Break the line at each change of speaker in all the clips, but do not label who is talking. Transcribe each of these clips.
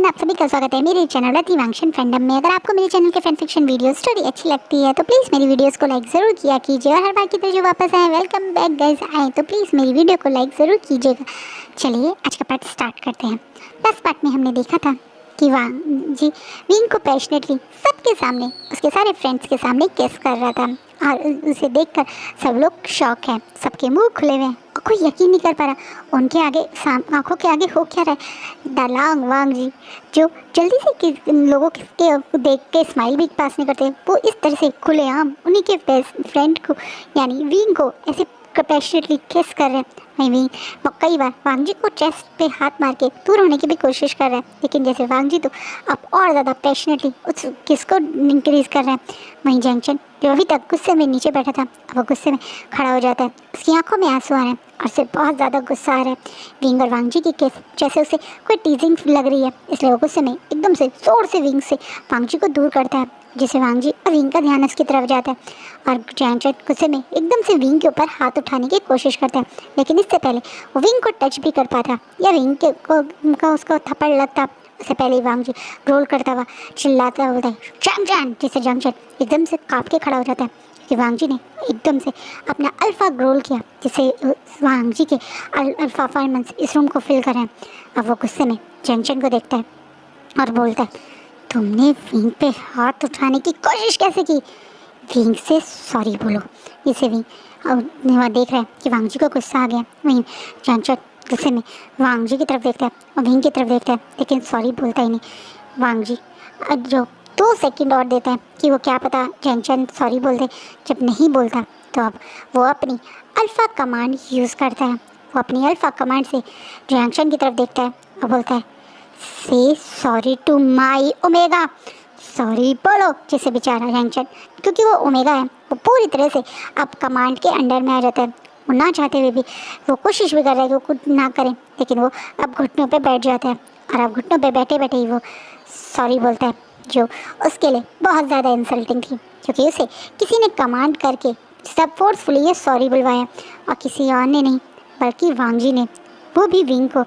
आप सभी का स्वागत है मेरे चैनल रतिवांशन फैंडम में। अगर आपको मेरे चैनल के फैन फिक्शन वीडियो स्टोरी अच्छी लगती है तो प्लीज़ मेरी वीडियोस को लाइक ज़रूर किया कीजिए, और हर बार की तरह जो वापस आए वेलकम बैक गाइस आए तो प्लीज़ मेरी वीडियो को लाइक ज़रूर कीजिएगा। चलिए आज का पार्ट स्टार्ट करते हैं। लास्ट पार्ट में हमने देखा था कि वांग जी विंग को पैशनेटली सबके सामने, उसके सारे फ्रेंड्स के सामने किस कर रहा था, और उसे देखकर सब लोग शॉक है, सबके मुंह खुले हुए हैं, कोई यकीन नहीं कर पा रहा उनके आगे आंखों के आगे हो क्या रहा है। दालांग वांग जी जो जल्दी से लोगों के देख के स्माइल भी पास नहीं करते, वो इस तरह से खुलेआम उन्हीं के बेस्ट फ्रेंड को यानी विंग को ऐसे पैशनेटली किस कर रहे हैं। वहीं विंग कई बार वांग जी को चेस्ट पे हाथ मार के दूर होने की भी कोशिश कर रहे हैं, लेकिन जैसे वांग जी तो अब और ज़्यादा पैशनेटली उस किस को इंक्रीज कर रहे हैं। वहीं जैंगचेन जो अभी तक गुस्से में नीचे बैठा था अब वो गुस्से में खड़ा हो जाता है, उसकी आंखों में आंसू आ रहे हैं और उसे बहुत ज़्यादा गुस्सा आ रहा है विंग और वांग जी की किस जैसे उसे कोई टीजिंग लग रही है, इसलिए वो गुस्से में एकदम से जोर से विंग से वांग जी को दूर करता है, जिससे वांग जी और विंग का ध्यान उसकी तरफ जाता है और जैंगचेन गुस्से में एकदम से विंग के ऊपर हाथ उठाने की कोशिश करता है, लेकिन इससे पहले वो विंग को टच भी कर पाता या विंग के को उसको थप्पड़ लगता उससे पहले वांग जी रोल करता हुआ चिल्लाता बोलता है जैंगचेन, जिससे जैंगचेन एकदम से काँप के खड़ा हो जाता है कि वांग जी ने एकदम से अपना अल्फा ग्रोल किया, जिससे वांग जी के अल्फा फार्मेंस इस रूम को फिल कर रहे हैं। अब वो गुस्से में जैंगचेन को देखता है और बोलता है तुमने विंग पे हाथ उठाने की कोशिश कैसे की, विंग से सॉरी बोलो। इसे विंग वहाँ देख रहा है कि वांग जी को गुस्सा आ गया। वहीं जैंगचेन गुस्से में वांग जी की तरफ देखता है और विंग की तरफ देखता है, लेकिन सॉरी बोलता ही नहीं। वांग जी जो 2 सेकंड और देता है कि वो क्या पता जैंगचेन सॉरी बोल दे, जब नहीं बोलता तो अब वो अपनी अल्फ़ा कमांड यूज़ करता है। वो अपनी अल्फ़ा कमांड से जैंगचेन की तरफ देखता है और बोलता है say sorry to my omega, sorry बोलो, जिसे बेचारा जैंगचेन क्योंकि वो ओमेगा है वो पूरी तरह से अब कमांड के अंडर में आ जाता है। वो ना चाहते हुए भी वो कोशिश भी कर रहा है कि वो कुछ ना करें, लेकिन वो अब घुटनों पे बैठ जाता है और अब घुटनों पे बैठे बैठे ही वो सॉरी बोलता है, जो उसके लिए बहुत ज़्यादा इंसल्टिंग थी, क्योंकि उसे किसी ने कमांड करके सब फोर्सफुली ये सॉरी बुलवाया और किसी और ने नहीं बल्कि वांग जी ने, वो भी विंग को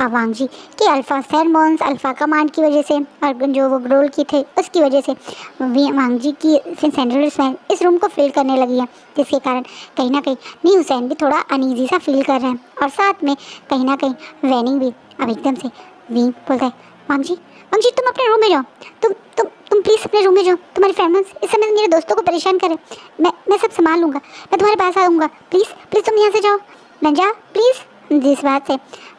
वांग जी के अल्फ़ा फेरोमोन्स अल्फ़ा कमांड की वजह से और जो वो ग्रोल की थे उसकी वजह से वांग जी की सेंट्रल स्मेल इस रूम को फिल करने लगी है, जिसके कारण कहीं ना कहीं नी हुसैन भी थोड़ा अनईजी सा फील कर रहे हैं और साथ में कहीं ना कहीं वैनिंग भी। अब एकदम से विंग बोलता है वांग जी तुम अपने रूम में जाओ, तुम प्लीज़ अपने रूम में जाओ, तुम्हारे फेरोमोन्स इस समय मेरे दोस्तों को परेशान करें, मैं सब संभाल लूँगा, मैं तुम्हारे पास आऊँगा, प्लीज़ तुम यहाँ से जाओ ना, जा प्लीज़। जिस बात से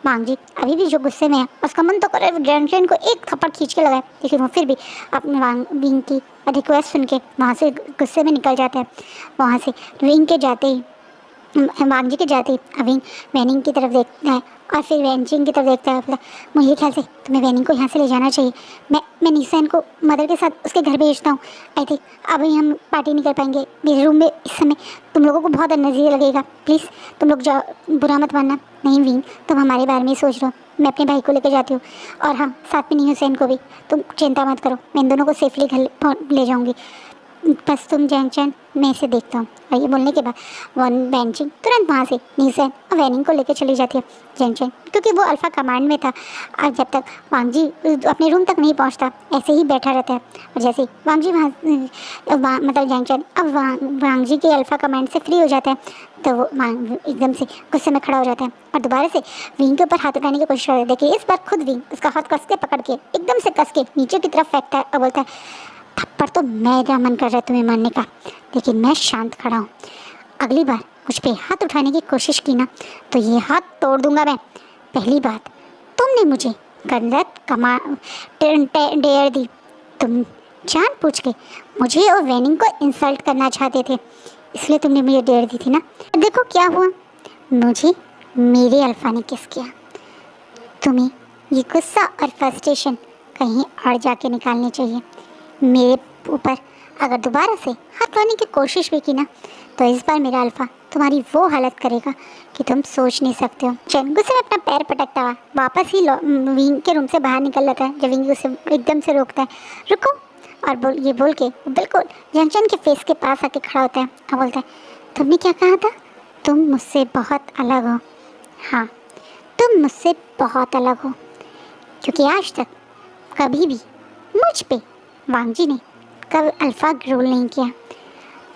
वांग जी अभी भी जो गुस्से में है उसका मन तो करे जैंगचेन को एक थप्पड़ खींच के लगाए, लेकिन वो फिर भी अपने विंग की रिक्वेस्ट सुन के वहाँ से गुस्से में निकल जाता है। वहाँ से विंग के जाते ही वांग जी के जाते ही विंग वैनिंग की तरफ देखता है और फिर वैनचिंग की तरफ देखता है, बोला मुझे ख्याल से तुम्हें वैनिंग को यहाँ से ले जाना चाहिए, मैं निशान को मदर के साथ उसके घर भेजता हूँ, आई थिंक अभी हम पार्टी नहीं कर पाएंगे, मेरे रूम में इस समय तुम लोगों को बहुत एनर्जी लगेगा, प्लीज़ तुम लोग जाओ, बुरा मत मानना। नहीं विंग तुम हमारे बारे में ही सोच रहे हो, मैं अपने भाई को लेकर जाती हूँ और हाँ साथ में नहीं हुसैन को भी, तुम चिंता मत करो, मैं इन दोनों को सेफली घर ले जाऊँगी, बस तुम जैंगचेन मैं इसे देखता हूँ। और ये बोलने के बाद वैनचिंग तुरंत वहाँ से नीसेन और वैनिंग को लेकर चली जाती है जैंगचेन, क्योंकि वो अल्फ़ा कमांड में था और जब तक वांग जी अपने रूम तक नहीं पहुँचता ऐसे ही बैठा रहता है। और जैसे ही वांग जी मतलब जैंगचेन अब वांग जी के अल्फ़ा कमांड से फ्री हो जाता है तो वो एकदम से गुस्से में खड़ा हो जाता है और दोबारा से विंग के ऊपर हाथ उठाने की कोशिश करता है। देखिए इस बार खुद विंग उसका हाथ कस के पकड़ के एकदम से कस के नीचे की तरफ फेंकता है और बोलता है थप्पड़ तो मेरा मन कर रहा है तुम्हें मारने का, लेकिन मैं शांत खड़ा हूँ, अगली बार मुझ पे हाथ उठाने की कोशिश की ना तो ये हाथ तोड़ दूंगा मैं। पहली बात तुमने मुझे गलत डेयर दी, तुम जानबूझ के मुझे और वैनिंग को इंसल्ट करना चाहते थे, इसलिए तुमने मुझे डेयर दी थी ना। देखो क्या हुआ, मुझे मेरे अल्फा ने किस किया। तुम्हें ये गुस्सा और फ्रस्ट्रेशन कहीं और जाके निकालने चाहिए। मेरे ऊपर अगर दोबारा से हाथ लाने की कोशिश भी की ना तो इस बार मेरा अल्फा तुम्हारी वो हालत करेगा कि तुम सोच नहीं सकते हो। चैन गुस्से में अपना पैर पटकता हुआ वापस ही विंग के रूम से बाहर निकल जाता है, जब विंग उसे एकदम से रोकता है, रुको, और ये बोल के बिल्कुल जैंगचेन के फेस के पास आके खड़ा होता है और बोलता है तुमने क्या कहा था, तुम मुझसे बहुत अलग हो। हाँ तुम मुझसे बहुत अलग हो, क्योंकि आज तक कभी भी मुझ पे वांग जी ने कभी अल्फा रोल नहीं किया।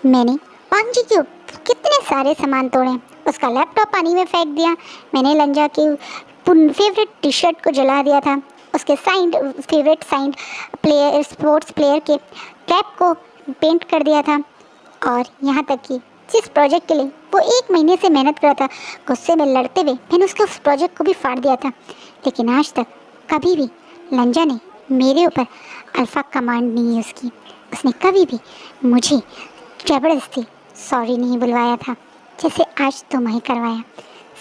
मैंने वांग जी के कितने सारे सामान तोड़े, उसका लैपटॉप पानी में फेंक दिया, मैंने लंजा के फेवरेट टी शर्ट को जला दिया था, उसके favourite signed player sports player के कैप को पेंट कर दिया था, और यहाँ तक कि जिस प्रोजेक्ट के लिए वो 1 महीने से मेहनत कर रहा था, गुस्से में लड़ते हुए मैंने उसके उस प्रोजेक्ट को भी फाड़ दिया था। लेकिन आज तक कभी भी लंजा ने मेरे ऊपर अल्फा कमांड नहीं है उसकी। उसने कभी भी मुझे ज़बरदस्ती सॉरी नहीं बुलवाया था जैसे आज तुम्हें करवाया।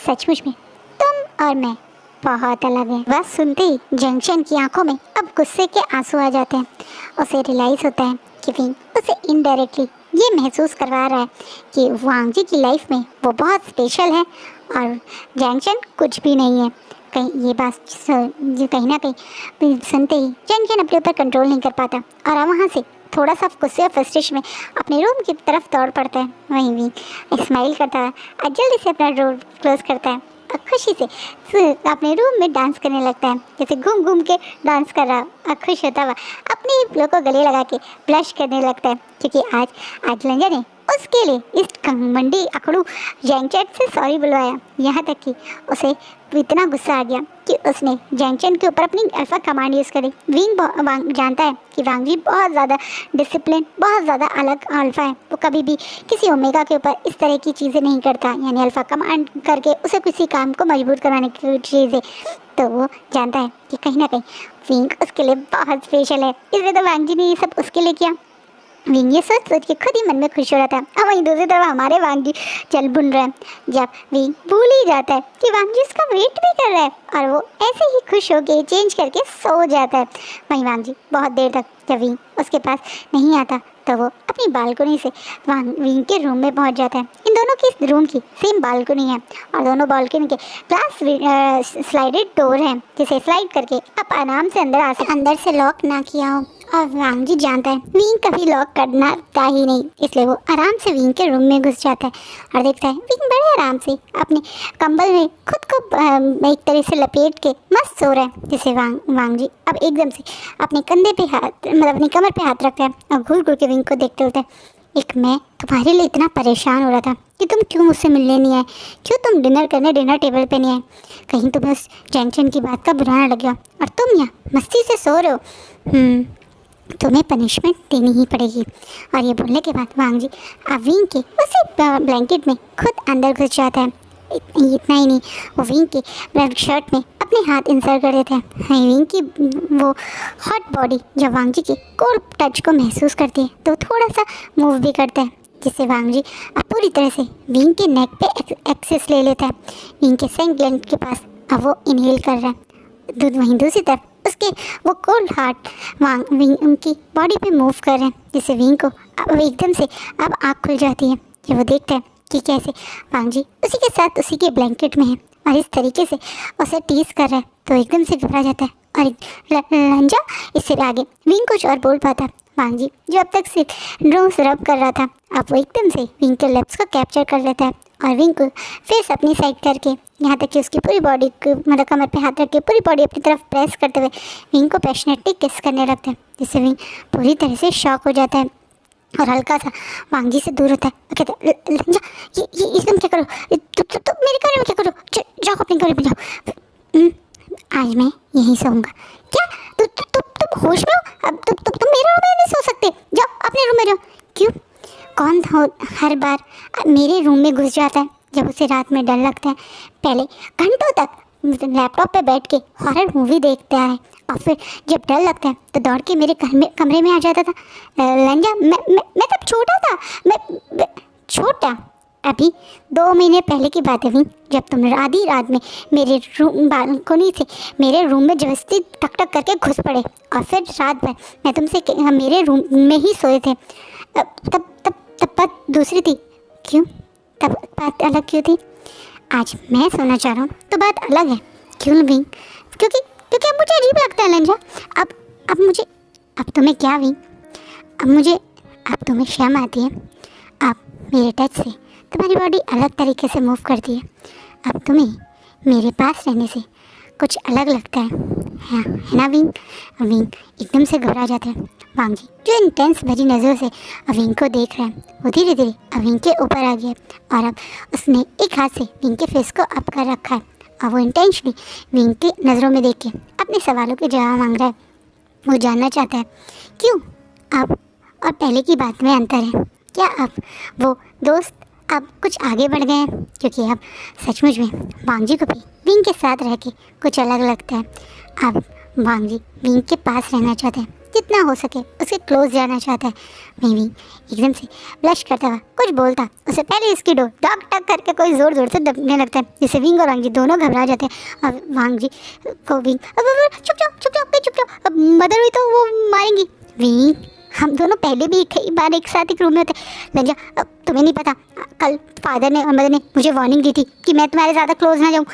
सचमुच में तुम और मैं बहुत अलग हैं। बस सुनते ही जंक्शन की आंखों में अब गुस्से के आंसू आ जाते हैं। उसे रियलाइज़ होता है कि विंग उसे इनडायरेक्टली ये महसूस करवा रहा है कि वांग जी की लाइफ में वो बहुत स्पेशल है और जंक्शन कुछ भी नहीं है। कहीं ये बात कहीं ना कहीं सुनते ही जंक्शन अपने ऊपर कंट्रोल नहीं कर पाता और वहाँ से थोड़ा सा गुस्से और फ्रस्ट्रेशन में अपने रूम की तरफ दौड़ पड़ता है। वहीं भी स्माइल करता है और जल्दी से अपना डोर क्लोज करता है और खुशी से अपने रूम में डांस करने लगता है, जैसे घूम घूम के डांस कर रहा और खुश होता हुआ अपने लोग को गले लगा के ब्लश करने लगता है, क्योंकि आज लंजा ने उसके लिए इस मंडी अकड़ू जैंगचन से सॉरी बुलवाया। यहाँ तक कि उसे इतना गुस्सा आ गया कि उसने जैंगचन के ऊपर अपनी अल्फा कमांड यूज़ करी। विंग जानता है कि वांग जी बहुत ज़्यादा डिसिप्लिन, बहुत ज़्यादा अलग अल्फा है। वो कभी भी किसी ओमेगा के ऊपर इस तरह की चीज़ें नहीं करता, यानी अल्फा कमांड करके उसे किसी काम को मजबूर करवाने की चीज़ें। तो वो जानता है कि कहीं ना कहीं विंग उसके लिए बहुत स्पेशल है, इसलिए तो वांग जी ने ये सब उसके लिए किया। विंग ये सोच के खुद ही मन में खुश हो रहा था। अब वहीं दूसरी तरफ हमारे वांग जी चल बुन रहे हैं, जब विंग भूल ही जाता है कि वांग जी उसका वेट भी कर रहा है और वो ऐसे ही खुश होके चेंज करके सो जाता है। वहीं वांग जी बहुत देर तक जब विंग उसके पास नहीं आता तो वो अपनी बालकनी से विंग के रूम में पहुंच जाता है। इन दोनों की रूम की सेम बालकनी है और दोनों बालकनी के ग्लास स्लाइडेड डोर हैं, जिसे स्लाइड करके आप आराम से अंदर आ सकते। अंदर से लॉक ना किया हो और वांग जी जानता है विंग कभी लॉक करना था ही नहीं, इसलिए वो आराम से विंग के रूम में घुस जाता है और देखता है विंग बड़े आराम से अपने कंबल में खुद को एक तरह से लपेट के मस्त सो रहा है। जिसे वांग जी अब एकदम से अपने कंधे पे हाथ मतलब अपनी कमर पे हाथ रखता है और घूर घूर के विंग को देखते होता है। एक मैं तुम्हारे लिए इतना परेशान हो रहा था कि तुम क्यों मुझसे मिलने नहीं आए, क्यों तुम डिनर करने डिनर टेबल पे नहीं आए, कहीं तुम्हें उस जंक्शन की बात का बुरा ना लग गया और तुम यहाँ मस्ती से सो रहे हो। तुम्हें पनिशमेंट देनी ही पड़ेगी। और ये बोलने के बाद वांग जी विंग के उसी ब्लैंकेट में खुद अंदर घुस जाता है। इतना ही नहीं, वो विंग के ब्लैक शर्ट में अपने हाथ इंसर्ट कर देते हैं। विंग की वो हॉट बॉडी जब वांग जी के कोल्ड टच को महसूस करती है तो थोड़ा सा मूव भी करता है, जिससे वांग जी अब पूरी तरह से विंग के नेक पे एक्सेस ले लेता है। विंग के सेंट ग्लैंड के पास अब वो इनहेल कर रहा है। वहीं दूसरी तरफ उसके वो कोल्ड हार्ट विंग उनकी बॉडी पे मूव कर रहे हैं, जिससे विंग को अब एकदम से अब आँख खुल जाती है कि वो देखता है कि कैसे वांग जी उसी के साथ उसी के ब्लैंकेट में है और इस तरीके से उसे टीज कर रहा है। तो एकदम से घबरा जाता है और लंजा इससे आगे विंग कुछ और बोल पाता। वांग जी जो अब तक सिर्फ नोज रब कर रहा था, अब वो एकदम से विंग के लिप्स को कैप्चर कर लेता है और विंग को फेस अपनी साइड करके यहाँ तक कि उसकी पूरी बॉडी को मतलब कमर पे हाथ रख के पूरी बॉडी अपनी तरफ प्रेस करते हुए विंग को पैशनेटली किस करने लगता है, जिससे विंग पूरी तरह से शॉक हो जाता है और हल्का सा वांग जी से दूर होता है। कहता है लंजा ये एकदम क्या करो, तुम मेरे कमरे में क्या करो, जाओ अपने कमरे में जाओ। आज मैं यहीं सोऊंगा। क्या तुम होश में हो? अब तुम मेरे रूम में नहीं सो सकते, जाओ अपने रूम में जाओ। क्यों? कौन हर बार मेरे रूम में घुस जाता है जब उसे रात में डर लगता है? पहले घंटों तक लैपटॉप पे बैठ के हॉरर मूवी देखता है और फिर जब डर लगता है तो दौड़ के मेरे कमरे में आ जाता था। लंजा मैं तब छोटा था, मैं छोटा अभी 2 महीने पहले की बात है, जब तुम आधी रात में मेरे रूम बालकनी से मेरे रूम में जबरदस्ती टक टक करके घुस पड़े और फिर रात भर मैं तुमसे मेरे रूम में ही सोए थे। तब बात दूसरी थी। क्यों? तब बात अलग क्यों थी? आज मैं सोना चाह रहा हूँ तो बात अलग है। क्यों विंग? क्योंकि अब मुझे अजीब लगता है लंजा। अब तुम्हें क्या विंग? अब तुम्हें शर्म आती है? अब मेरे टच से तुम्हारी बॉडी अलग तरीके से मूव करती है। अब तुम्हें मेरे पास रहने से कुछ अलग लगता है ना विंग? विंग एकदम से घबरा जाता है। वांग जी जो इंटेंस भरी नज़रों से विंग को देख रहा है वो धीरे धीरे विंग के ऊपर आ गया और अब उसने एक हाथ से विंग के फेस को अप कर रखा है और वो इंटेंशली विंग की नज़रों में देख के अपने सवालों के जवाब मांग रहा है। वो जानना चाहता है क्यों अब और पहले की बात में अंतर है। क्या अब वो दोस्त अब कुछ आगे बढ़ गए हैं? क्योंकि अब सचमुच में वांग जी को भी विंग के साथ रह के कुछ अलग लगता है। अब वांग जी विंग के पास रहना चाहते हैं, जितना हो सके उसके क्लोज जाना चाहता है। वहीं विंग एकदम से ब्लश करता हुआ कुछ बोलता उससे पहले इसकी डोर टक टक करके कोई ज़ोर ज़ोर से दबने लगता है, जिससे विंग और वांग जी दोनों घबरा जाते हैं। और वांग जी को विंग चुप जाओ चुप जाओ चुप जाओ, अब मदर हुई तो वो मारेंगी। विंग हम दोनों पहले भी कई बार एक साथ एक रूम में होते। लज्जा अब तुम्हें नहीं पता, कल फादर ने और मदर ने मुझे वार्निंग दी थी कि मैं तुम्हारे ज़्यादा क्लोज ना जाऊँ,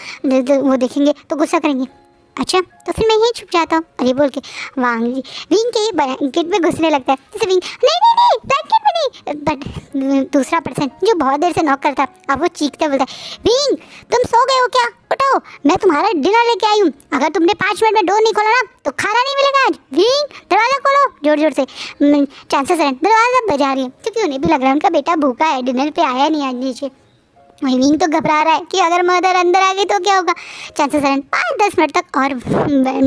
वो देखेंगे तो गुस्सा करेंगे। अच्छा तो फिर मैं यहीं छुप जाता हूँ। अरे बोल के वांग जी विंग के ब्लैंकेट में घुसने लगता है। जैसे विंग नहीं नहीं नहीं ब्लैंकेट में नहीं, बट दूसरा पर्सन जो बहुत देर से नॉक करता अब वो चीखते बोलता है विंग तुम सो गए हो क्या, उठाओ मैं तुम्हारा डिनर लेके आई हूँ, अगर तुमने 5 मिनट में डोर नहीं खोला ना तो खाना नहीं मिलेगा आज। विंग दरवाज़ा खोलो जोर जोर से। चांसेस हैं दरवाज़ा बजा रही है क्योंकि उन्हें भी लग रहा है उनका बेटा भूखा है, डिनर पे आया नहीं आज नीचे। वही विंग तो घबरा रहा है कि अगर मदर अंदर आ गई तो क्या होगा। चांसेस हैं 5-10 मिनट तक और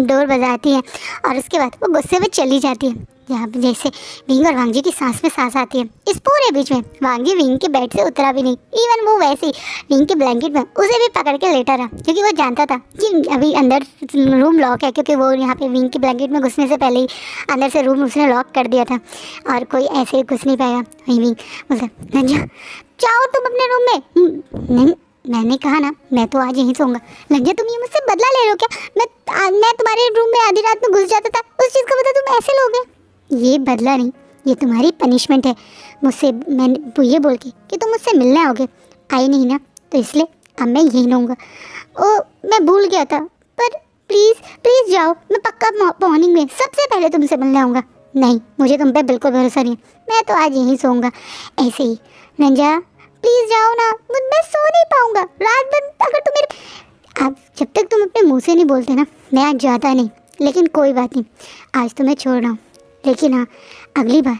डोर बजाती है और उसके बाद वो गुस्से में चली जाती है। यहाँ पे जैसे विंग और वांग जी की सांस में सांस आती है। इस पूरे बीच में वांग जी विंग के बेड से उतरा भी नहीं, इवन वो वैसे ही विंग के ब्लैंकेट में उसे भी पकड़ के लेटा रहा क्योंकि वो जानता था कि अभी अंदर रूम लॉक है, क्योंकि वो यहाँ पे विंग के ब्लैंकेट में घुसने से पहले ही अंदर से रूम उसने लॉक कर दिया था और कोई ऐसे ही घुस नहीं पाएगा। वही विंग बोलता नंजा जाओ तुम अपने रूम में। नहीं मैंने कहा ना मैं तो आज यहीं सोऊंगा। लज्जा तुम ये मुझसे बदला ले रहे हो क्या? मैं तुम्हारे रूम में आधी रात में घुस जाता था, उस चीज़ का बदला तुम ऐसे लोगे? ये बदला नहीं, ये तुम्हारी पनिशमेंट है मुझसे, मैंने ये बोल के कि तुम मुझसे मिलने आओगे, आई नहीं ना तो इसलिए अब मैं यहीं रहूँगा। ओ मैं भूल गया था, पर प्लीज़ प्लीज़ जाओ, मैं पक्का मॉर्निंग में सबसे पहले तुमसे मिलने आऊँगा। नहीं मुझे तुम पे बिल्कुल भरोसा नहीं है, मैं तो आज यहीं सोऊंगा ऐसे ही। नंजा प्लीज़ जाओ ना, मैं सो नहीं पाऊँगा रात भर अगर तुम मेरे। अब जब तक तुम अपने मुंह से नहीं बोलते ना मैं आज जाता नहीं, लेकिन कोई बात नहीं आज तो मैं छोड़ रहा हूँ। लेकिन हाँ अगली बार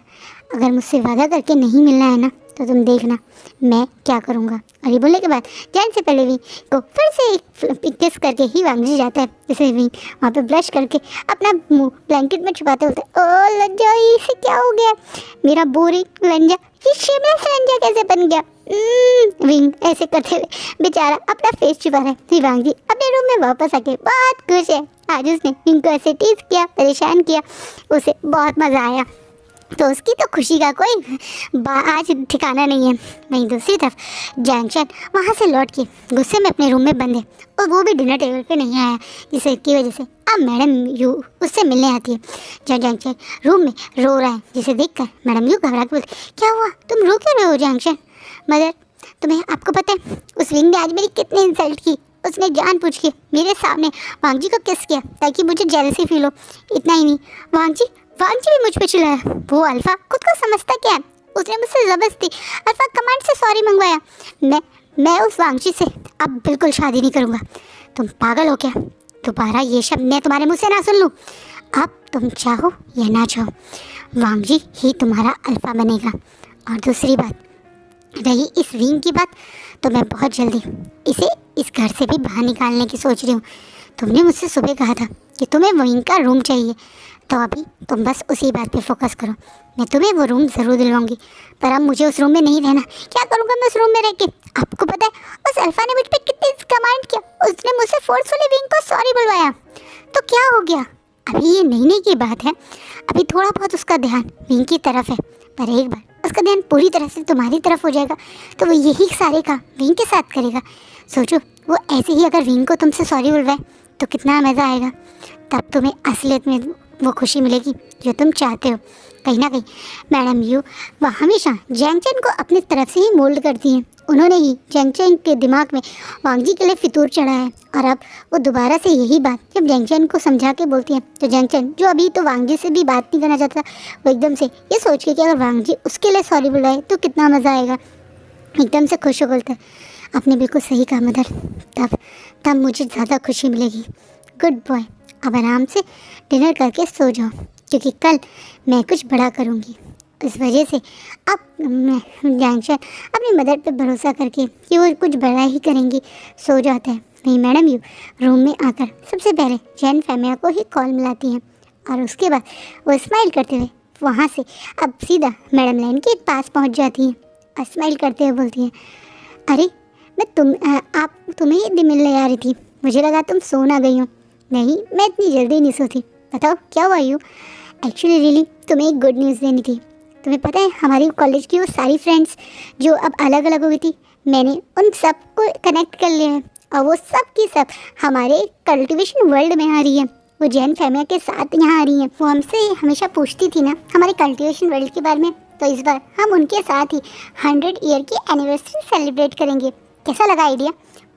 अगर मुझसे वादा करके नहीं मिलना है ना तो तुम देखना मैं क्या करूँगा। और ये बोलने के बाद जाने से पहले भी को फिर से एक किस करके ही वांग जी जाता है। जैसे भी वहाँ पे ब्लश करके अपना मुंह ब्लैंकेट में छुपाते होते ओ लज्जा इसे क्या हो गया, मेरा बोरिंग लंजा ये शेमलेस लंजा कैसे बन गया। विंग ऐसे करते हुए बेचारा अपना फेस छुपा रहा है। फिर वांग जी अपने रूम में वापस आके बहुत खुश है, आज उसने विंग को ऐसे टीज किया, परेशान किया, उसे बहुत मज़ा आया। तो उसकी तो खुशी का कोई आज ठिकाना नहीं है। वहीं दूसरी तरफ जैंगचैन वहाँ से लौट के गुस्से में अपने रूम में बंद है और वो भी डिनर टेबल पे नहीं आया, जिसकी वजह से अब मैडम यू उससे मिलने आती है। जब जैंगचैन रूम में रो रहा है जिसे देखकर मैडम यू घबरा के बोलती क्या हुआ, तुम रो क्यों रहे हो जैंगचैन? मदर तुम्हें आपको पता है उस विंग ने आज मेरी कितनी इंसल्ट की, उसने जानबूझ के मेरे सामने वांग जी को किस किया ताकि मुझे जेलसी फील हो। इतना ही नहीं वांग जी भी मुझ पे चिल्लाया। वो अल्फा खुद को समझता क्या है, उसने मुझसे ज़बरदस्ती अल्फा कमांड से सॉरी मंगवाया। मैं उस वांग जी से अब बिल्कुल शादी नहीं करूँगा। तुम पागल हो क्या? दोबारा ये शब्द मैं तुम्हारे मुँह से ना सुन लूँ। अब तुम चाहो या ना चाहो वांग जी ही तुम्हारा अल्फा बनेगा। और दूसरी बात रही इस विंग की बात, तो मैं बहुत जल्दी इसे इस घर से भी बाहर निकालने की सोच रही हूँ। तुमने मुझसे सुबह कहा था कि तुम्हें विंग का रूम चाहिए, तो अभी तुम बस उसी बात पे फोकस करो। मैं तुम्हें वो रूम ज़रूर दिलवाऊंगी, पर अब मुझे उस रूम में नहीं रहना। क्या करूँगा मैं उस रूम में रह के? आपको पता है उस अल्फा ने मुझ पर कितनी कमांड किया, उसने मुझसे फोर्सफुली विंग को सॉरी बुलवाया। तो क्या हो गया? अभी ये नहीं की बात है, अभी थोड़ा बहुत उसका ध्यान विंग की तरफ है, पर एक बार उसका ध्यान पूरी तरह से तुम्हारी तरफ हो जाएगा तो वो यही सारे काम विंग के साथ करेगा। सोचो वो ऐसे ही अगर विंग को तुमसे सॉरी बुलवाए तो कितना मज़ा आएगा, तब तुम्हें असलियत में वो खुशी मिलेगी जो तुम चाहते हो। कहीं ना कहीं मैडम यू वह हमेशा जैंगचैन को अपनी तरफ से ही मोल्ड करती हैं। उन्होंने ही जैंगचैन के दिमाग में वांग जी के लिए फितूर चढ़ा है और अब वो दोबारा से यही बात जब जैंगचैन को समझा के बोलती हैं तो जैंगचैन जो अभी तो वांग जी से भी बात नहीं करना चाहता, वो एकदम से ये सोच के कि अगर वांग जी उसके लिए सॉरी बुलाए तो कितना मज़ा आएगा, एकदम से खुश हो बोलता है आपने बिल्कुल सही कहा मदर, तब मुझे ज़्यादा खुशी मिलेगी। गुड बॉय, अब आराम से डिनर करके सो जाओ, क्योंकि कल मैं कुछ बड़ा करूँगी। इस वजह से अब जैंक्शन अपनी मदर पे भरोसा करके कि वो कुछ बड़ा ही करेंगी सो जाता है। नहीं मैडम यू रूम में आकर सबसे पहले जैन फैमिया को ही कॉल मिलाती हैं और उसके बाद वो स्माइल करते हुए वहाँ से अब सीधा मैडम लैन के पास पहुँच जाती हैं और स्माइल करते हुए बोलती हैं, अरे मैं तुम्हें ही मिलने आ रही थी, मुझे लगा तुम सो ना गई हो। नहीं, मैं इतनी जल्दी नहीं सोती। बताओ क्या हुआ यू? एक्चुअली रियली तुम्हें एक गुड न्यूज़ देनी थी। तुम्हें पता है हमारी कॉलेज की वो सारी फ्रेंड्स जो अब अलग अलग हो गई थी, मैंने उन सबको कनेक्ट कर लिया है और वो सब की सब हमारे कल्टीवेशन वर्ल्ड में आ रही है। वो जैन फैमिली के साथ यहाँ आ रही हैं। वो हमसे हमेशा पूछती थी ना हमारे कल्टीवेशन वर्ल्ड के बारे में, तो इस बार हम उनके साथ ही 100 ईयर की एनिवर्सरी सेलिब्रेट करेंगे। कैसा लगा आइडिया?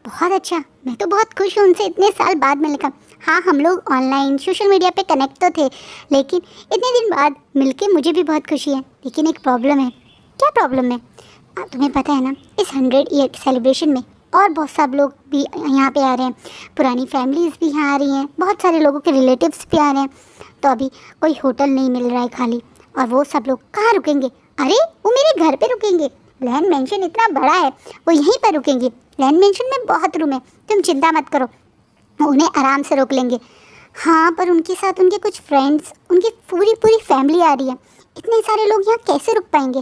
बहुत अच्छा, मैं तो बहुत खुश हूँ उनसे इतने साल बाद मिलने का। हाँ, हम लोग ऑनलाइन सोशल मीडिया पे कनेक्ट तो थे, लेकिन इतने दिन बाद मिलके मुझे भी बहुत खुशी है। लेकिन एक प्रॉब्लम है। क्या प्रॉब्लम है? तुम्हें पता है ना, इस 100 ईयर के सेलिब्रेशन में और बहुत सब लोग भी यहाँ पे आ रहे हैं, पुरानी फैमिलीज़ भी यहाँ आ रही हैं, बहुत सारे लोगों के रिलेटिव्स भी आ रहे हैं। तो अभी कोई होटल नहीं मिल रहा है खाली, और वो सब लोग कहाँ रुकेंगे? अरे वो मेरे घर पे रुकेंगे। लैंड मेंशन इतना बड़ा है, वो यहीं पर रुकेंगे। लैंड मेंशन में बहुत रूम है, तुम चिंता मत करो, उन्हें आराम से रोक लेंगे। हाँ, पर उनके साथ उनके कुछ फ्रेंड्स, उनकी पूरी फैमिली आ रही है। इतने सारे लोग यहाँ कैसे रुक पाएंगे?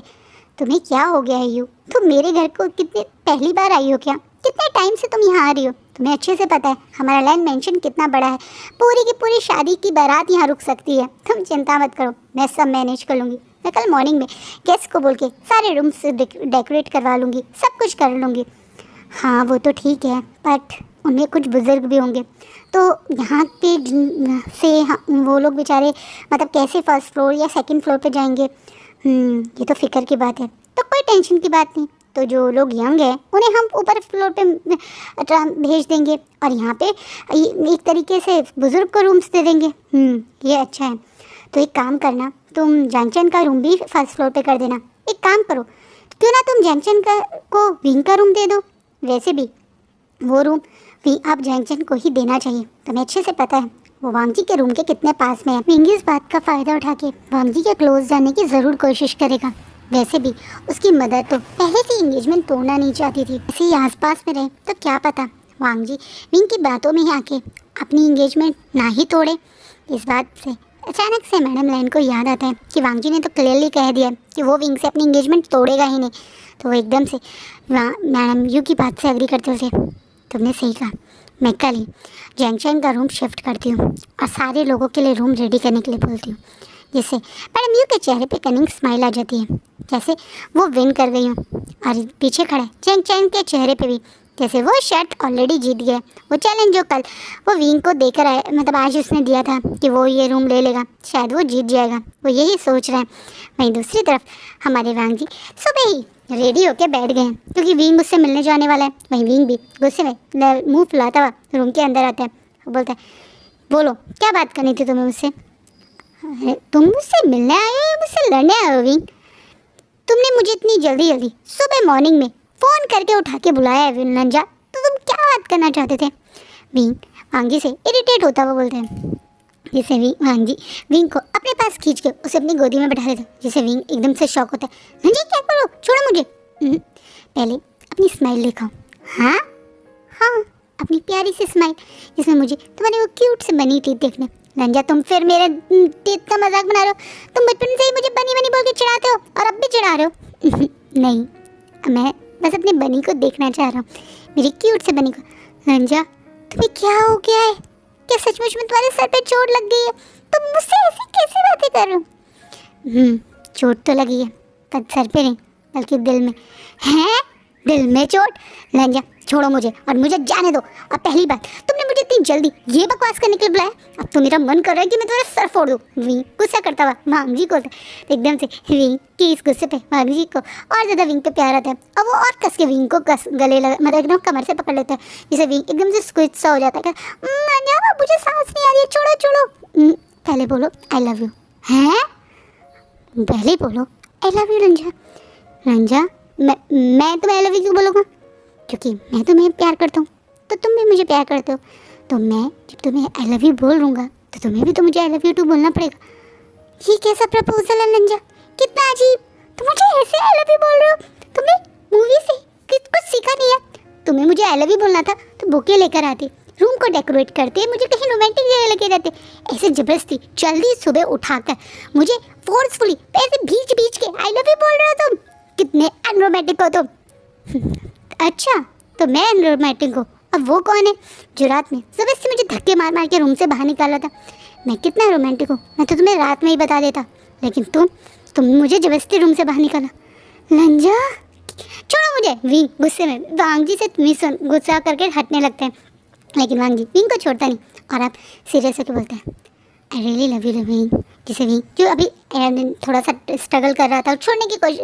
तुम्हें क्या हो गया है यू? तुम मेरे घर को कितने पहली बार आई हो क्या? कितने टाइम से तुम यहाँ आ रही हो? तुम्हें अच्छे से पता है हमारा लैंड मेंशन कितना बड़ा है। पूरी की पूरी शादी की बारात यहाँ रुक सकती है। तुम चिंता मत करो, मैं सब मैनेज कर लूँगी। मैं कल मॉर्निंग में गेस्ट को बोल के सारे रूम्स डेकोरेट करवा लूँगी, सब कुछ कर लूँगी। हाँ वो तो ठीक है, बट उनमें कुछ बुज़ुर्ग भी होंगे, तो यहाँ पे से वो लोग बेचारे मतलब कैसे फर्स्ट फ्लोर या सेकंड फ्लोर पे जाएंगे? ये तो फिक्र की बात है। तो कोई टेंशन की बात नहीं, तो जो लोग यंग हैं उन्हें हम ऊपर फ्लोर पे भेज देंगे और यहाँ पे एक तरीके से बुज़ुर्ग को रूम्स दे देंगे। ये अच्छा है। तो एक काम करना, तुम जैंक्शन का रूम भी फर्स्ट फ्लोर पे कर देना। एक काम करो, क्यों ना तुम जैंक्शन को विंग का रूम दे दो। वैसे भी वो रूम आप जैंक्शन को ही देना चाहिए, तुम्हें अच्छे से पता है वो वांगजी के रूम के कितने पास में है। विंग इस बात का फ़ायदा उठा के वांगजी के क्लोज जाने की ज़रूर कोशिश करेगा। वैसे भी उसकी मदर तो पहले से एंगेजमेंट तोड़ना नहीं चाहती थी, ऐसे ही आसपास में रहे तो क्या पता वांगजी विंग की बातों में ही आके अपनी एंगेजमेंट ना ही तोड़े। इस बात से अचानक से मैडम लैन को याद आता है कि वांगजी ने तो क्लियरली कह दिया कि वो विंग से अपनी एंगेजमेंट तोड़ेगा ही नहीं। तो वो एकदम से मैडम यू की बात से एग्री करते हुए, तुमने सही कहा, मैं कल ही जैंक्शन का रूम शिफ्ट करती हूँ और सारे लोगों के लिए रूम रेडी करने के लिए बोलती हूँ, जिससे मैडम यू के चेहरे पे कनिंग स्माइल आ जाती है, जैसे वो विन कर गई हूँ। और पीछे खड़ा है जैंक्शन के चेहरे पे भी जैसे वो शर्ट ऑलरेडी जीत गया। वो चैलेंज जो कल वो विंग को देकर आया, मतलब आज उसने दिया था कि वो ये रूम ले लेगा, शायद वो जीत जाएगा, वो यही सोच रहा है। वहीं दूसरी तरफ हमारे वांग जी सुबह ही रेडी होके बैठ गए हैं, क्योंकि विंग उससे मिलने जाने वाला है। वहीं विंग भी गुस्से में मुँह फुलाता हुआ रूम के अंदर आता है। वो बोलता है, बोलो क्या बात करनी थी तुम्हें मुझसे? तुम मुझसे मिलने आए हो या मुझसे लड़ने आए हो विंग? तुमने मुझे इतनी जल्दी सुबह मॉर्निंग में फ़ोन करके उठा के बुलाया है नंजा, तो तुम क्या बात करना चाहते थे? विंग वांगी से इरिटेट होता हुआ बोलते हैं, जिसे वांगी विंग को अपने पास खींच के उसे अपनी गोदी में बैठा देता, जिसे विंग एकदम से शॉक होता है। नंजा क्या करो, छोड़ो मुझे। पहले अपनी स्माइल दिखाओ। हाँ हाँ, अपनी प्यारी सी स्माइल जिसमें मुझे तुम्हारी वो क्यूट से बनी टीथ देखने। रंजा तुम फिर मेरे टीथ का मजाक बना रहे हो। तुम बचपन से ही मुझे बनी बनी बोल के चिढ़ाते हो और अब भी चिढ़ा रहे हो। नहीं, मैं बस अपनी बनी को देखना चाह रहा हूँ, मेरी क्यूट से बनी को। रंजा तुम्हें क्या हो गया है? क्या सचमुच में तुम्हारे सर पे चोट लग गई है? तुम मुझसे ऐसी कैसी बातें कर रहे हो? चोट तो लगी है, पर सर पे नहीं बल्कि दिल में। हैं? दिल में चोट? रंजा छोड़ो मुझे और मुझे जाने दो। अब पहली बात, तुमने मुझे इतनी जल्दी ये बकवास करने के लिए बुलाया, अब तो मेरा मन कर रहा है कि मैं तुम्हारा सर फोड़ दूँ। विंग गुस्सा करता हुआ वांगजी को एकदम से विंग की इस गुस्से पे वांगजी को और ज़्यादा विंग पे प्यार आता है और वो और कस के विंग को गले लगा, मतलब एकदम कमर से पकड़ लेता है, जिसे विंग एकदम से स्क्विच सा हो जाता है। मुझे सांस नहीं आ रही है, छोड़ो छोड़ो। पहले बोलो आई लव यू। हैं? पहले बोलो आई लव यू रंजा। रंजा मैं तुम्हें आई लव यू क्यों बोलूँगा? क्योंकि मैं तुम्हें प्यार करता हूँ, तो तुम भी मुझे प्यार करते हो। तो मैं जब तुम्हें आई लव यू बोल दूँगा तो तुम्हें भी तो मुझे आई लव यू टू बोलना पड़ेगा। ये कैसा प्रपोजल है लंजा, कितना अजीब। तुम मुझे ऐसे आई लव यू बोल रहे हो? तुमने मूवी से कुछ सीखा नहीं है? तुम्हें मुझे आई लव यू बोलना था तो बुके लेकर आती, रूम को डेकोरेट करते, मुझे कहीं रोमांटिक जगह लेके जाते। ऐसे जबरदस्ती जल्दी सुबह उठाकर मुझे फोर्सफुली ऐसे बीच बीच के आई लव यू बोल रहे हो तुम? कितने अनरोमांटिक हो तुम। अच्छा, तो मैं अनरोमांटिक हूँ? अब वो कौन है जो रात में जबरदस्ती मुझे धक्के मार मार के रूम से बाहर निकाला था? मैं कितना रोमांटिक हूँ, मैं तो तुम्हें रात में ही बता देता, लेकिन तुम मुझे जबरदस्ती रूम से बाहर निकाला। लंजा, छोड़ो मुझे। विंग गुस्से में वांग जी से गुस्सा करके हटने लगते हैं, लेकिन वांग जी विंग को छोड़ता नहीं और आप सीरियस होकर बोलते हैं, I really love you wing. जिसे विंग जो अभी थोड़ा सा स्ट्रगल कर रहा था और छोड़ने की कोशिश,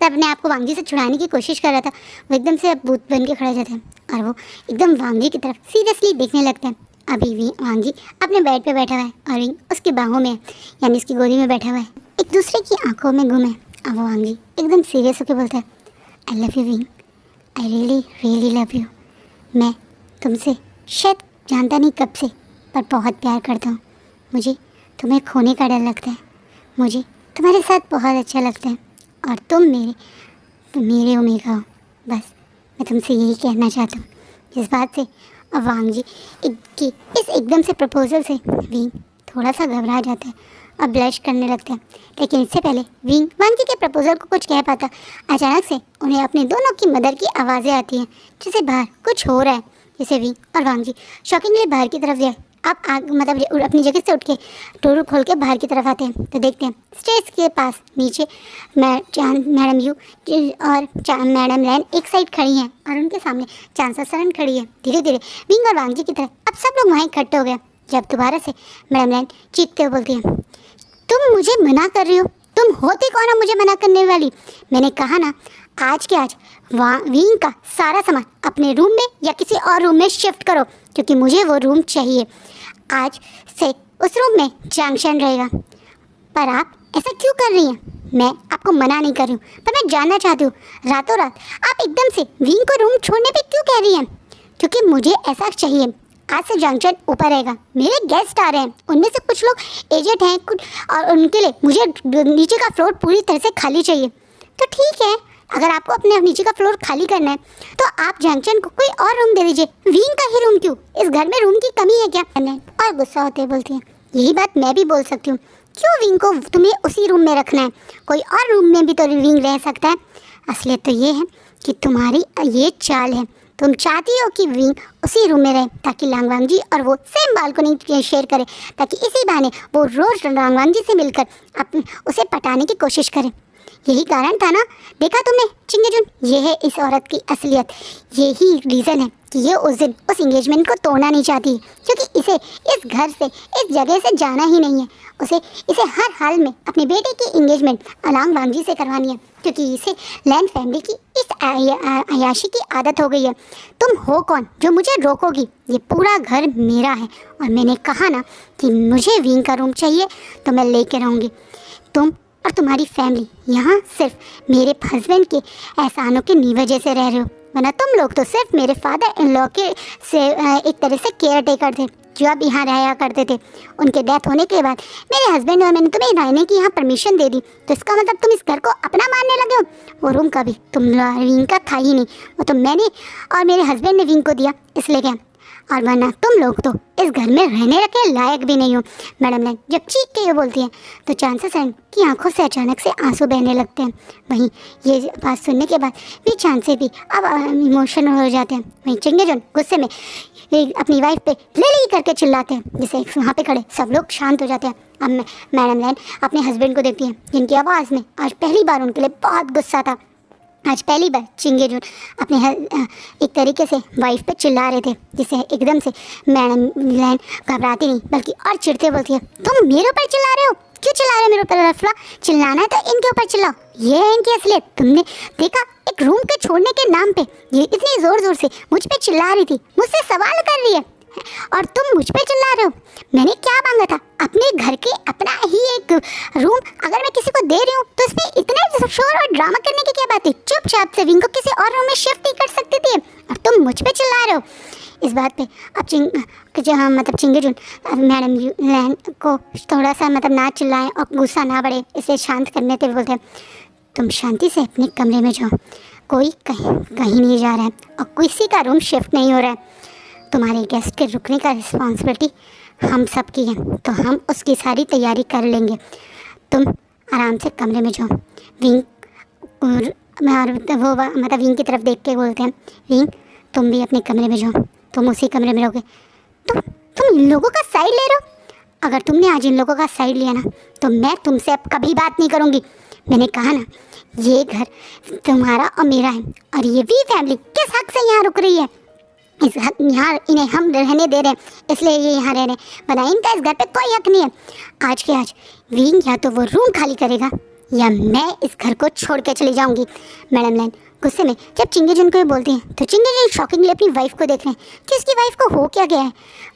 अपने आप को वांग जी से छुड़ाने की कोशिश कर रहा था, वो एकदम से भूत बन के खड़ा हो जाता है और वो एकदम वांग जी की तरफ सीरियसली देखने लगता है। अभी वांग जी अपने बेड पे बैठा हुआ है और विंग उसकी बाहों में, यानी उसकी गोदी में बैठा हुआ है, एक दूसरे की आंखों में गुम है। अब वो वांग जी एकदम सीरियस होकर बोलता है, I love you wing, I really really love you. मैं तुमसे शायद जानता नहीं कब से, पर बहुत प्यार करता हूँ। मुझे तुम्हें खोने का डर लगता है, मुझे तुम्हारे साथ बहुत अच्छा लगता है और तुम मेरे ओमेगा हो। बस मैं तुमसे यही कहना चाहता हूँ। इस बात से अब वांग जी इस एकदम से प्रपोजल से विंग थोड़ा सा घबरा जाता है और ब्लश करने लगता है, लेकिन इससे पहले विंग वांग जी के प्रपोजल को कुछ कह पाता, अचानक से उन्हें अपने दोनों की मदर की आवाज़ें आती हैं, जैसे बाहर कुछ हो रहा है। जैसे विंग और वांग जी शॉकिंगली बाहर की तरफ जाए, आप मतलब अपनी जगह से उठ के डोर खोल के बाहर की तरफ आते हैं तो देखते हैं स्टेज के पास नीचे मैडम यू और मैडम लैन एक साइड खड़ी हैं और उनके सामने चांसा सरन खड़ी है। धीरे धीरे विंग और वांग जी की तरफ अब सब लोग वहाँ इकट्ठे हो गए, जब दोबारा से मैडम लैन चीखते हुए बोलती हैं, तुम मुझे मना कर रही हो? तुम होती कौन हो मुझे मना करने वाली? मैंने कहा ना, आज के आज विंग का सारा सामान अपने रूम में या किसी और रूम में शिफ्ट करो, क्योंकि मुझे वो रूम चाहिए। आज से उस रूम में जंक्शन रहेगा। पर आप ऐसा क्यों कर रही हैं? मैं आपको मना नहीं कर रही हूँ, पर मैं जानना चाहती हूँ, रातों रात आप एकदम से विंग को रूम छोड़ने पे क्यों कह रही हैं? क्योंकि मुझे ऐसा चाहिए। आज से जंक्शन ऊपर रहेगा, मेरे गेस्ट आ रहे हैं, उनमें से कुछ लोग एजेड हैं कुछ, और उनके लिए मुझे नीचे का फ्लोर पूरी तरह से खाली चाहिए। तो ठीक है, अगर आपको अपने नीचे का फ्लोर खाली करना है तो आप जंक्शन को कोई और रूम दे दीजिए। विंग का ही रूम क्यों? इस घर में रूम की कमी है क्या? और गुस्सा होते बोलती हैं, यही बात मैं भी बोल सकती हूँ, क्यों विंग को तुम्हें उसी रूम में रखना है? कोई और रूम में भी तो विंग रह सकता है। असलियत तो ये है कि तुम्हारी ये चाल है, तुम चाहती हो कि विंग उसी रूम में रहे ताकि लांगवांग जी और वो सेम बालकनी शेयर करें, ताकि इसी बहाने वो रोज लांगवांग जी से मिलकर उसे पटाने की कोशिश करें। यही कारण था ना? देखा तुमने चिंगेजुन, ये है इस औरत की असलियत। यही रीज़न है कि ये उस दिन उस इंगेजमेंट को तोड़ना नहीं चाहती, क्योंकि इसे इस घर से इस जगह से जाना ही नहीं है। इसे हर हाल में अपने बेटे की इंगेजमेंट अलांग वांग से करवानी है, क्योंकि इसे लैंड फैमिली की इस अयाशी की आदत हो गई है। तुम हो कौन जो मुझे रोकोगी? ये पूरा घर मेरा है और मैंने कहा ना कि मुझे विंग का रूम चाहिए तो मैं लेकर रहूँगी। तुम और तुम्हारी फैमिली यहाँ सिर्फ मेरे हस्बैंड के एहसानों की वजह से रह रहे हो, वरना तुम लोग तो सिर्फ मेरे फादर इन लॉ के से एक तरह से केयर टेकर थे जो अब यहाँ रहा करते थे। उनके डेथ होने के बाद मेरे हस्बैंड और मैंने तुम्हें रहने की यहाँ परमिशन दे दी, तो इसका मतलब तुम इस घर को अपना मानने लगे हो। वो रूम का भी तुम विंग का था ही नहीं, वो तो मैंने और मेरे हस्बैंड ने विंग को दिया, इसलिए क्या? और वरना तुम लोग तो इस घर में रहने के लायक भी नहीं हो। मैडम ने जब चीख के ये बोलती हैं तो चांसेस हैं कि आंखों से अचानक से आंसू बहने लगते हैं। वहीं ये बात सुनने के बाद भी चांसे भी अब इमोशनल हो जाते हैं। वहीं चिंगेजुन गुस्से में अपनी वाइफ पे ले करके चिल्लाते हैं, जिससे वहाँ पे खड़े सब लोग शांत हो जाते हैं। अब मैडम लैन अपने हस्बैंड को देखती हैं, जिनकी आवाज़ में आज पहली बार उनके लिए बहुत गुस्सा था। आज पहली बार चिंगेजुन अपने एक तरीके से वाइफ पे चिल्ला रहे थे, जिससे एकदम से मैडम लैन घबराती नहीं बल्कि और चिढ़ते बोलती है, तुम मेरे ऊपर चिल्ला रहे हो? क्यों चिल्ला रहे हो मेरे ऊपर? रफला चिल्लाना है तो इनके ऊपर चिल्लाओ, ये है इनकी असलियत। तुमने देखा एक रूम के छोड़ने के नाम पे ये इतनी ज़ोर ज़ोर से मुझ पे चिल्ला रही थी, मुझसे सवाल कर रही है और तुम मुझ पे चिल्ला रहे हो। मैंने क्या मांगा था? अपने घर के अपना ही एक रूम अगर मैं किसी को दे रही हूँ तो इसमें इतना शोर और ड्रामा करने की क्या बात है? चुपचाप से विंग को किसी और रूम में शिफ्ट ही कर सकती थी और तुम मुझ पे चिल्ला रहे हो। इस बात पे अब जहाँ मतलब चिंगेजुन मैडम लैन को थोड़ा सा मतलब ना चिल्लाएं और गुस्सा ना बढ़े, इसे शांत करने के लिए बोलते हैं, तुम शांति से अपने कमरे में जाओ, कोई कहीं नहीं जा रहा है और किसी का रूम शिफ्ट नहीं हो रहा है। तुम्हारे गेस्ट के रुकने का रिस्पॉन्सिबिलिटी हम सब की है, तो हम उसकी सारी तैयारी कर लेंगे। तुम आराम से कमरे में जाओ। विंग वो मतलब विंग की तरफ देख के बोलते हैं, विंग तुम भी अपने कमरे में जाओ, तुम उसी कमरे में रहोगे। तुम इन लोगों का साइड ले रहे हो। अगर तुमने आज इन लोगों का साइड लिया ना तो मैं तुमसे अब कभी बात नहीं करूँगी। मैंने कहा ना, ये घर तुम्हारा और मेरा है और ये भी फैमिली किस हक से यहाँ रुक रही है। यहाँ इन्हें हम रहने दे रहे हैं, इसलिए ये यहाँ रह रहे हैं, वरना इनका इस घर पे कोई हक नहीं है। आज के आज विंग या तो वो रूम खाली करेगा या मैं इस घर को छोड़ के चली जाऊँगी। मैडम लैन गुस्से में जब चिंगेजुन को ये बोलती हैं तो चिंगेजुन शॉकिंगली अपनी वाइफ को देख रहे हैं कि इसकी वाइफ को हो क्या गया है।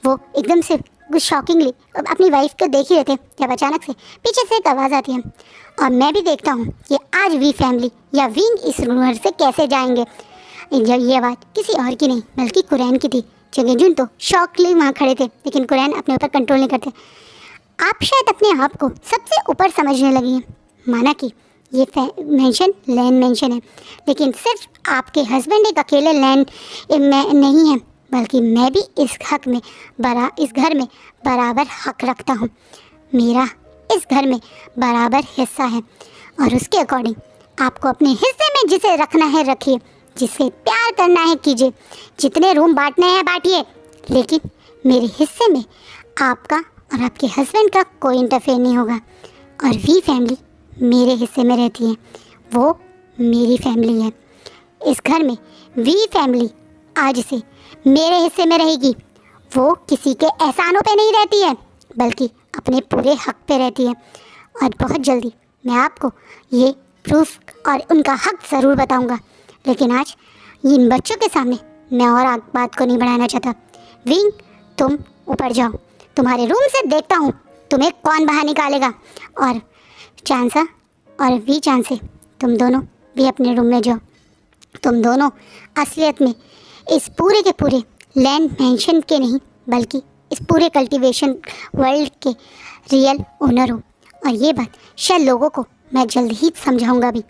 वो एकदम से शॉकिंगली अपनी वाइफ को देख ही रहे थे जब अचानक से पीछे से एक आवाज़ आती है और मैं भी देखता हूँ कि आज वी फैमिली या विंग इस घर से कैसे जाएंगे। जब ये आवाज़ किसी और की नहीं बल्कि कुरैन की थी। चिंगेजुन तो शॉकली वहाँ खड़े थे, लेकिन कुरैन अपने ऊपर कंट्रोल नहीं करते। आप शायद अपने आप को सबसे ऊपर समझने लगी हैं। माना कि ये मेंशन लैंड मेंशन है, लेकिन सिर्फ आपके हस्बैंड एक अकेले लैंड में नहीं है, बल्कि मैं भी इस घर में बराबर हक रखता हूँ। मेरा इस घर में बराबर हिस्सा है और उसके अकॉर्डिंग आपको अपने हिस्से में जिसे रखना है रखिए, जिसे प्यार करना है कीजिए, जितने रूम बांटने हैं बांटिए, लेकिन मेरे हिस्से में आपका और आपके हस्बैंड का कोई इंटरफेयर नहीं होगा। और वी फैमिली मेरे हिस्से में रहती है, वो मेरी फैमिली है। इस घर में वी फैमिली आज से मेरे हिस्से में रहेगी। वो किसी के एहसानों पे नहीं रहती है, बल्कि अपने पूरे हक पे रहती है। और बहुत जल्दी मैं आपको ये प्रूफ और उनका हक ज़रूर बताऊंगा, लेकिन आज इन बच्चों के सामने मैं और बात को नहीं बढ़ाना चाहता। विंग तुम ऊपर जाओ, तुम्हारे रूम से देखता हूँ तुम्हें कौन बाहर निकालेगा। और चांसा और वी चांसे तुम दोनों भी अपने रूम में जाओ। तुम दोनों असलियत में इस पूरे के पूरे लैंड मेंशन के नहीं, बल्कि इस पूरे कल्टीवेशन वर्ल्ड के रियल ओनर हो। और ये बात शायद लोगों को मैं जल्द ही समझाऊंगा भी।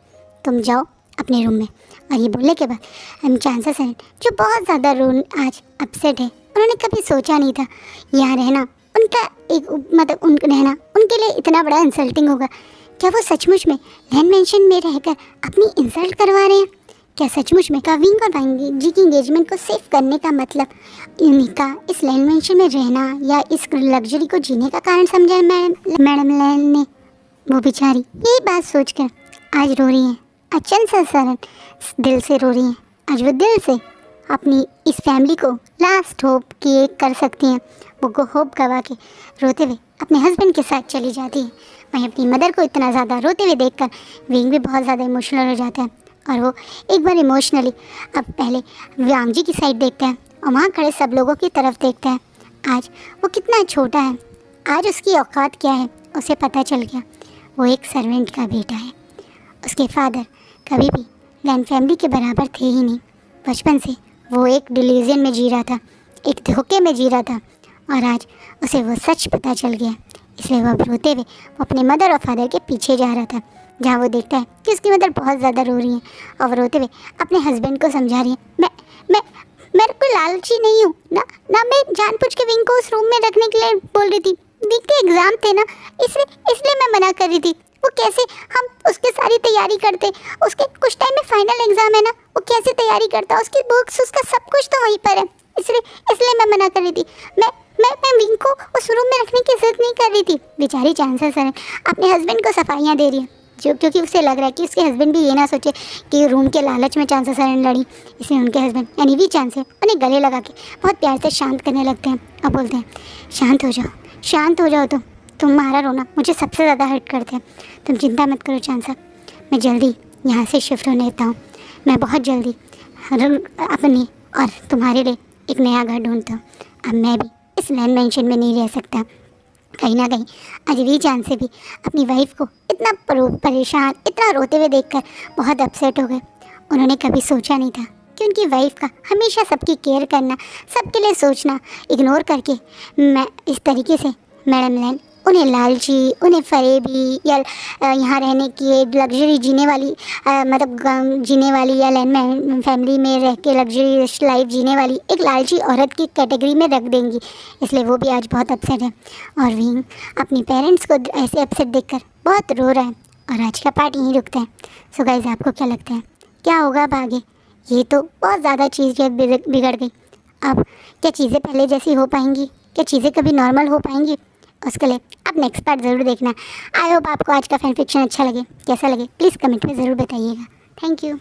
तुम जाओ अपने रूम में। और ये बोलने के बाद हम चांसेस हैं जो बहुत ज़्यादा आज अपसेट है, उन्होंने कभी सोचा नहीं था यहाँ रहना उनका एक मतलब रहना उनके लिए इतना बड़ा इंसल्टिंग होगा। क्या वो सचमुच में लैंड मेंशन में रहकर अपनी इंसल्ट करवा रहे हैं? क्या सचमुच में विंग और वांग जी की इंगेजमेंट को सेव करने का मतलब उनका इस लैंड मेंशन में रहना या इस लग्जरी को जीने का कारण समझा मैडम लैन ने? वो बेचारी यही बात सोचकर आज रो रही हैं, अचंत सा सरन दिल से रो रही हैं। आज वो दिल से अपनी इस फैमिली को लास्ट होप की एक कर सकती हैं। वो होप गवा के रोते हुए अपने हस्बैंड के साथ चली जाती है। वहीं अपनी मदर को इतना ज़्यादा रोते हुए देखकर विंग भी बहुत ज़्यादा इमोशनल हो जाता है और वो एक बार इमोशनली अब पहले वांग जी की साइड देखता है और वहाँ खड़े सब लोगों की तरफ देखता है। आज वो कितना छोटा है, आज उसकी औकात क्या है उसे पता चल गया। वो एक सर्वेंट का बेटा है। उसके फादर कभी भी लैंड फैमिली के बराबर थे ही नहीं। बचपन से वो एक डिलीजन में जी रहा था, एक धोखे में जी रहा था और आज उसे वो सच पता चल गया। इसलिए वो रोते हुए वो अपने मदर और फादर के पीछे जा रहा था, जहाँ वो देखता है कि उसकी मदर बहुत ज़्यादा रो रही है और वो रोते हुए अपने हस्बैंड को समझा रही है, मैं कोई लालची नहीं हूँ ना, मैं जानबूझ के विंग को उस रूम में रखने के लिए बोल रही थी। विंग के एग्ज़ाम थे ना, इसलिए मैं मना कर रही थी। वो कैसे हम उसकी सारी तैयारी करते, उसके कुछ टाइम में फाइनल एग्ज़ाम है ना, वो कैसे तैयारी करता, उसकी बुक्स उसका सब कुछ तो वहीं पर है, इसलिए मैं मना कर रही थी। मैं विंग को उस रूम में रखने की ज़रूरत नहीं कर रही थी। बेचारी चांसेस सर अपने हस्बैंड को सफाइयाँ दे रही है, क्योंकि उसे लग रहा है कि उसके हस्बैंड भी ये ना सोचे कि रूम के लालच में चांसेस सर लड़ी। इसलिए उनके हस्बैंड यानी भी चांसेस उन्हें गले लगा के बहुत प्यार से शांत करने लगते हैं और बोलते हैं, शांत हो जाओ, तुम्हारा रोना मुझे सबसे ज़्यादा हर्ट करते हैं। तुम चिंता मत करो चांसा, मैं जल्दी यहाँ से शिफ्ट होने देता हूँ। मैं बहुत जल्दी अपनी और तुम्हारे लिए एक नया घर ढूंढता हूँ। अब मैं भी इस लैंड मेंशन में नहीं रह सकता। कहीं ना कहीं आज भी चांद से भी अपनी वाइफ को इतना परेशान, इतना रोते हुए देखकर बहुत अपसेट हो गए। उन्होंने कभी सोचा नहीं था कि उनकी वाइफ का हमेशा सबकी केयर करना, सबके लिए सोचना इग्नोर करके मैं इस तरीके से मैडम लैन उन्हें लालची, उन्हें फरेबी या यहाँ रहने की एक लग्जरी जीने वाली जीने वाली या लैन में फैमिली में रह के लग्जरी लाइफ जीने वाली एक लालची औरत की कैटेगरी में रख देंगी। इसलिए वो भी आज बहुत अपसेट है और विंग अपनी पेरेंट्स को ऐसे अपसेट देखकर बहुत रो रहा है और आज का पार्ट यहीं रुकता है। सो गाइस, आपको क्या लगता है क्या होगा अब आगे? ये तो बहुत ज़्यादा चीज़ बिगड़ गई। अब क्या चीज़ें पहले जैसी हो पाएंगी? क्या चीज़ें कभी नॉर्मल हो पाएंगी? उसके लिए आप नेक्स्ट पार्ट ज़रूर देखना। आई होप आपको आज का फैन फिक्शन अच्छा लगे। कैसा लगे प्लीज़ कमेंट में ज़रूर बताइएगा। Thank you.